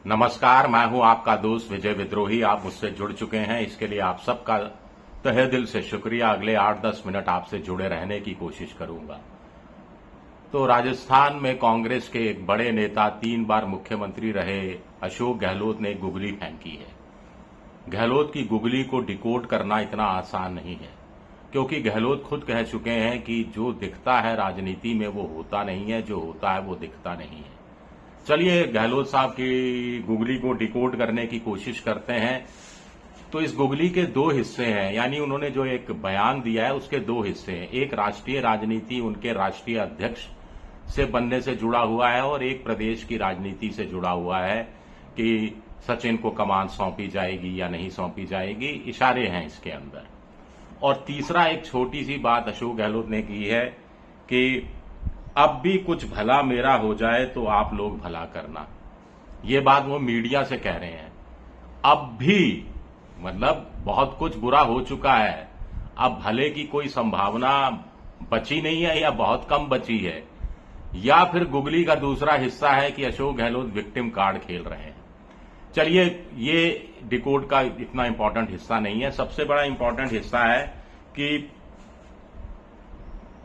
नमस्कार, मैं हूं आपका दोस्त विजय विद्रोही। आप मुझसे जुड़ चुके हैं, इसके लिए आप सबका तहे दिल से शुक्रिया। अगले 8-10 मिनट आपसे जुड़े रहने की कोशिश करूंगा। तो राजस्थान में कांग्रेस के एक बड़े नेता, 3 बार मुख्यमंत्री रहे अशोक गहलोत ने गुगली फेंकी है। गहलोत की गुगली को डिकोड करना इतना आसान नहीं है, क्योंकि गहलोत खुद कह चुके हैं कि जो दिखता है राजनीति में वो होता नहीं है, जो होता है वो दिखता नहीं है। चलिए गहलोत साहब की गुगली को डिकोड करने की कोशिश करते हैं। तो इस गुगली के 2 हिस्से हैं, यानी उन्होंने जो एक बयान दिया है उसके 2 हिस्से हैं। एक राष्ट्रीय राजनीति उनके राष्ट्रीय अध्यक्ष से बनने से जुड़ा हुआ है और एक प्रदेश की राजनीति से जुड़ा हुआ है कि सचिन को कमान सौंपी जाएगी या नहीं सौंपी जाएगी, इशारे हैं इसके अंदर। और तीसरा एक छोटी सी बात अशोक गहलोत ने की है कि अब भी कुछ भला मेरा हो जाए तो आप लोग भला करना। ये बात वो मीडिया से कह रहे हैं। अब भी मतलब बहुत कुछ बुरा हो चुका है, अब भले की कोई संभावना बची नहीं है या बहुत कम बची है, या फिर गुगली का दूसरा हिस्सा है कि अशोक गहलोत विक्टिम कार्ड खेल रहे हैं। चलिए, ये डिकोड का इतना इंपॉर्टेंट हिस्सा नहीं है। सबसे बड़ा इंपॉर्टेंट हिस्सा है कि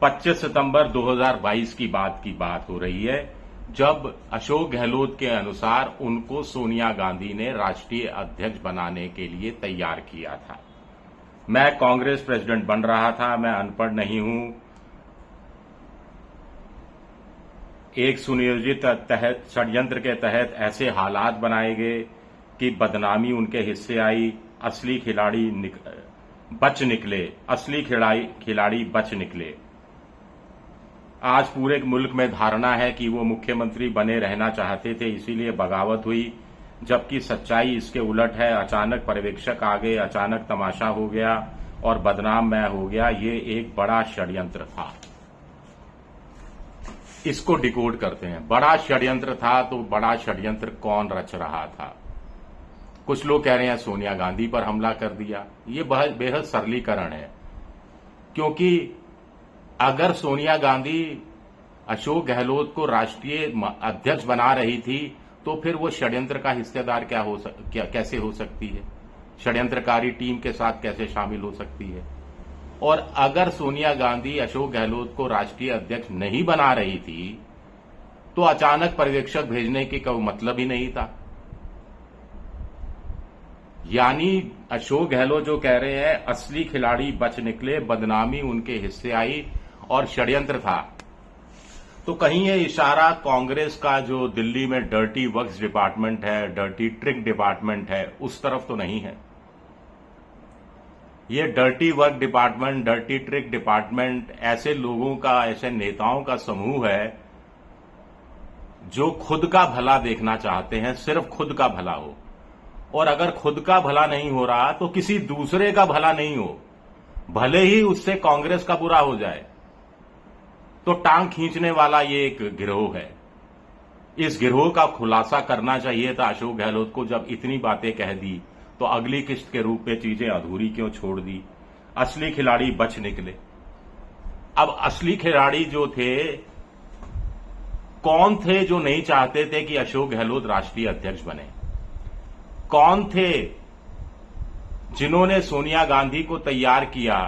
25 सितंबर 2022 की बात हो रही है, जब अशोक गहलोत के अनुसार उनको सोनिया गांधी ने राष्ट्रीय अध्यक्ष बनाने के लिए तैयार किया था। मैं कांग्रेस प्रेसिडेंट बन रहा था, मैं अनपढ़ नहीं हूं। एक सुनियोजित षड्यंत्र के तहत ऐसे हालात बनाए गए कि बदनामी उनके हिस्से आई, असली खिलाड़ी बच निकले। आज पूरे मुल्क में धारणा है कि वो मुख्यमंत्री बने रहना चाहते थे, इसीलिए बगावत हुई, जबकि सच्चाई इसके उलट है। अचानक पर्यवेक्षक आ गए, अचानक तमाशा हो गया और बदनाम मैं हो गया। ये एक बड़ा षड्यंत्र था। इसको डिकोड करते हैं। बड़ा षड्यंत्र था तो बड़ा षड्यंत्र कौन रच रहा था? कुछ लोग कह रहे हैं सोनिया गांधी पर हमला कर दिया। ये बेहद सरलीकरण है, क्योंकि अगर सोनिया गांधी अशोक गहलोत को राष्ट्रीय अध्यक्ष बना रही थी तो फिर वो षड्यंत्र का हिस्सेदार कैसे हो सकती है? षड्यंत्रकारी टीम के साथ कैसे शामिल हो सकती है? और अगर सोनिया गांधी अशोक गहलोत को राष्ट्रीय अध्यक्ष नहीं बना रही थी तो अचानक पर्यवेक्षक भेजने की कोई मतलब ही नहीं था। यानी अशोक गहलोत जो कह रहे हैं असली खिलाड़ी बच निकले, बदनामी उनके हिस्से आई और षड्यंत्र था, तो कहीं ये इशारा कांग्रेस का जो दिल्ली में डर्टी वर्क्स डिपार्टमेंट है, डर्टी ट्रिक डिपार्टमेंट है, उस तरफ तो नहीं है। ये dirty work department, dirty trick department ऐसे लोगों का, ऐसे नेताओं का समूह है जो खुद का भला देखना चाहते हैं, सिर्फ खुद का भला हो। और अगर खुद का भला नहीं हो रहा तो किसी दूसरे का भला नहीं हो, भले ही उससे कांग्रेस का बुरा हो जाए। तो टांग खींचने वाला ये एक गिरोह है। इस गिरोह का खुलासा करना चाहिए था अशोक गहलोत को। जब इतनी बातें कह दी तो अगली किस्त के रूप में चीजें अधूरी क्यों छोड़ दी? असली खिलाड़ी बच निकले। अब असली खिलाड़ी जो थे, कौन थे जो नहीं चाहते थे कि अशोक गहलोत राष्ट्रीय अध्यक्ष बने? कौन थे जिन्होंने सोनिया गांधी को तैयार किया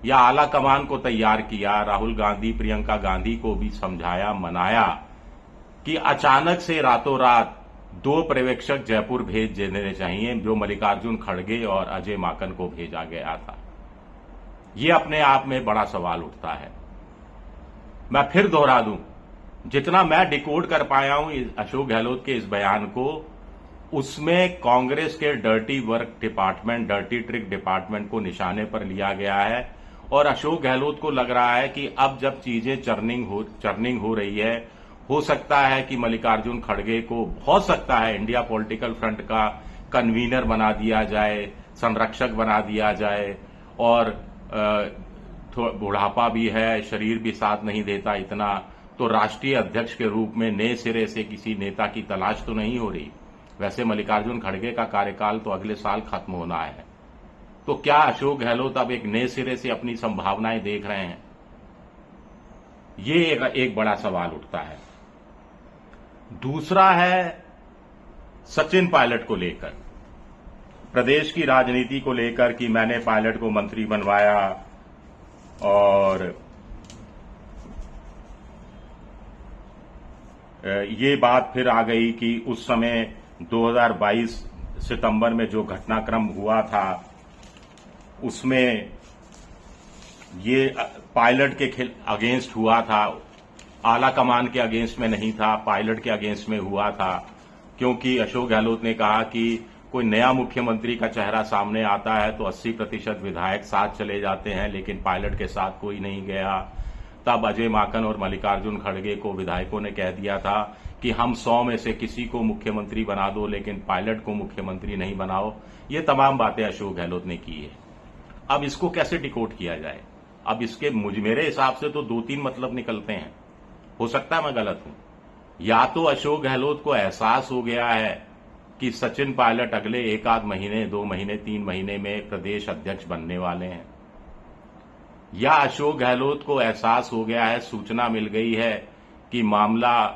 या आला कमान को तैयार किया, राहुल गांधी, प्रियंका गांधी को भी समझाया, मनाया कि अचानक से रातों रात 2 पर्यवेक्षक जयपुर भेज देने चाहिए, जो मल्लिकार्जुन खड़गे और अजय माकन को भेजा गया था। यह अपने आप में बड़ा सवाल उठता है। मैं फिर दोहरा दूं, जितना मैं डिकोड कर पाया हूं अशोक गहलोत के इस बयान को, उसमें कांग्रेस के dirty work department, dirty trick department को निशाने पर लिया गया है। और अशोक गहलोत को लग रहा है कि अब जब चीजें चर्निंग हो रही है, हो सकता है कि मल्लिकार्जुन खड़गे को, हो सकता है इंडिया पॉलिटिकल फ्रंट का कन्वीनर बना दिया जाए, संरक्षक बना दिया जाए। और बुढ़ापा भी है, शरीर भी साथ नहीं देता इतना, तो राष्ट्रीय अध्यक्ष के रूप में नए सिरे से किसी नेता की तलाश तो नहीं हो रही। वैसे मल्लिकार्जुन खड़गे का कार्यकाल तो अगले साल खत्म होना है। तो क्या अशोक गहलोत अब एक नए सिरे से अपनी संभावनाएं देख रहे हैं? ये एक बड़ा सवाल उठता है। दूसरा है सचिन पायलट को लेकर, प्रदेश की राजनीति को लेकर कि मैंने पायलट को मंत्री बनवाया और ये बात फिर आ गई कि उस समय 2022 सितंबर में जो घटनाक्रम हुआ था उसमें ये पायलट के अगेंस्ट हुआ था, आला कमान के अगेंस्ट में नहीं था, पायलट के अगेंस्ट में हुआ था, क्योंकि अशोक गहलोत ने कहा कि कोई नया मुख्यमंत्री का चेहरा सामने आता है तो 80% विधायक साथ चले जाते हैं, लेकिन पायलट के साथ कोई नहीं गया। तब अजय माकन और मल्लिकार्जुन खड़गे को विधायकों ने कह दिया था कि हम 100 में से किसी को मुख्यमंत्री बना दो, लेकिन पायलट को मुख्यमंत्री नहीं बनाओ। ये तमाम बातें अशोक गहलोत ने की है। अब इसको कैसे डिकोड किया जाए? अब इसके मेरे हिसाब से तो 2-3 मतलब निकलते हैं। हो सकता है मैं गलत हूं। या तो अशोक गहलोत को एहसास हो गया है कि सचिन पायलट अगले 1 महीने, 2 महीने, 3 महीने में प्रदेश अध्यक्ष बनने वाले हैं, या अशोक गहलोत को एहसास हो गया है, सूचना मिल गई है कि मामला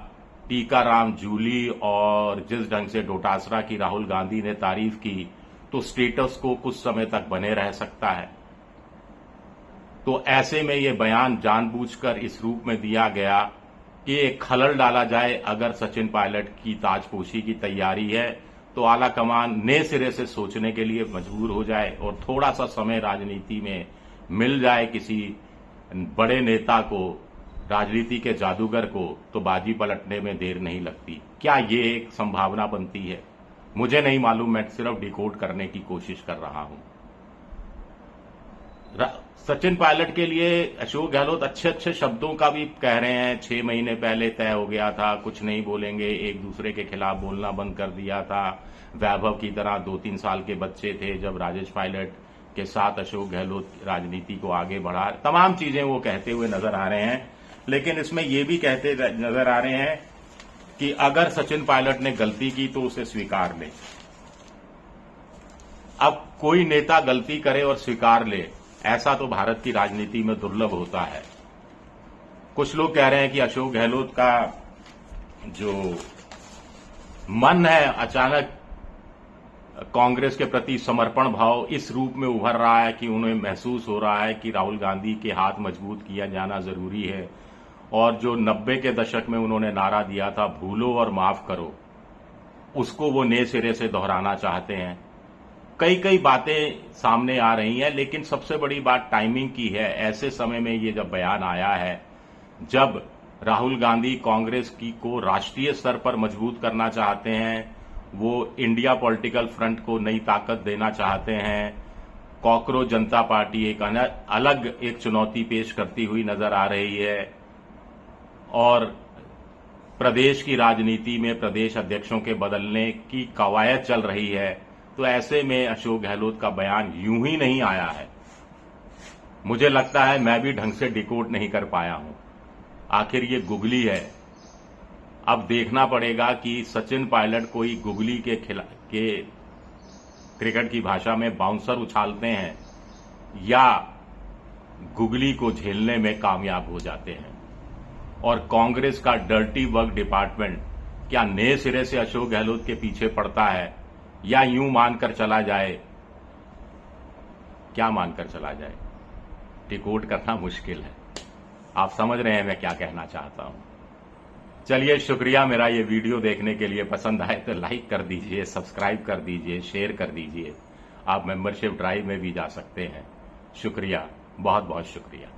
टीकाराम जूली और जिस ढंग से डोटासरा की राहुल गांधी ने तारीफ की तो स्टेटस को कुछ समय तक बने रह सकता है। तो ऐसे में ये बयान जानबूझकर इस रूप में दिया गया कि एक खलल डाला जाए। अगर सचिन पायलट की ताजपोशी की तैयारी है तो आला कमान नए सिरे से सोचने के लिए मजबूर हो जाए और थोड़ा सा समय राजनीति में मिल जाए किसी बड़े नेता को, राजनीति के जादूगर को, तो बाजी पलटने में देर नहीं लगती। क्या ये एक संभावना बनती है? मुझे नहीं मालूम, मैं सिर्फ डिकोड करने की कोशिश कर रहा हूं। सचिन पायलट के लिए अशोक गहलोत अच्छे अच्छे शब्दों का भी कह रहे हैं। 6 महीने पहले तय हो गया था, कुछ नहीं बोलेंगे, एक दूसरे के खिलाफ बोलना बंद कर दिया था। वैभव की तरह 2-3 साल के बच्चे थे जब राजेश पायलट के साथ अशोक गहलोत राजनीति को आगे बढ़ा। तमाम चीजें वो कहते हुए नजर आ रहे हैं, लेकिन इसमें ये भी कहते नजर आ रहे हैं कि अगर सचिन पायलट ने गलती की तो उसे स्वीकार ले। अब कोई नेता गलती करे और स्वीकार ले, ऐसा तो भारत की राजनीति में दुर्लभ होता है। कुछ लोग कह रहे हैं कि अशोक गहलोत का जो मन है अचानक कांग्रेस के प्रति समर्पण भाव इस रूप में उभर रहा है कि उन्हें महसूस हो रहा है कि राहुल गांधी के हाथ मजबूत किया जाना जरूरी है, और जो 90 के दशक में उन्होंने नारा दिया था भूलो और माफ करो, उसको वो नए सिरे से दोहराना चाहते हैं। कई बातें सामने आ रही हैं, लेकिन सबसे बड़ी बात टाइमिंग की है। ऐसे समय में ये जब बयान आया है, जब राहुल गांधी कांग्रेस की को राष्ट्रीय स्तर पर मजबूत करना चाहते हैं, वो इंडिया पॉलिटिकल फ्रंट को नई ताकत देना चाहते हैं, कॉकरोच जनता पार्टी एक अलग एक चुनौती पेश करती हुई नजर आ रही है, और प्रदेश की राजनीति में प्रदेश अध्यक्षों के बदलने की कवायद चल रही है। तो ऐसे में अशोक गहलोत का बयान यूं ही नहीं आया है। मुझे लगता है मैं भी ढंग से डिकोड नहीं कर पाया हूं। आखिर ये गुगली है। अब देखना पड़ेगा कि सचिन पायलट कोई गुगली के क्रिकेट की भाषा में बाउंसर उछालते हैं या गुगली को झेलने में कामयाब हो जाते हैं। और कांग्रेस का डर्टी वर्क डिपार्टमेंट क्या नए सिरे से अशोक गहलोत के पीछे पड़ता है, या यूं मानकर चला जाए? क्या मानकर चला जाए? डिकोड करना मुश्किल है। आप समझ रहे हैं मैं क्या कहना चाहता हूं। चलिए, शुक्रिया मेरा ये वीडियो देखने के लिए। पसंद आए तो लाइक कर दीजिए, सब्सक्राइब कर दीजिए, शेयर कर दीजिए। आप मेंबरशिप ड्राइव में भी जा सकते हैं। शुक्रिया, बहुत बहुत शुक्रिया।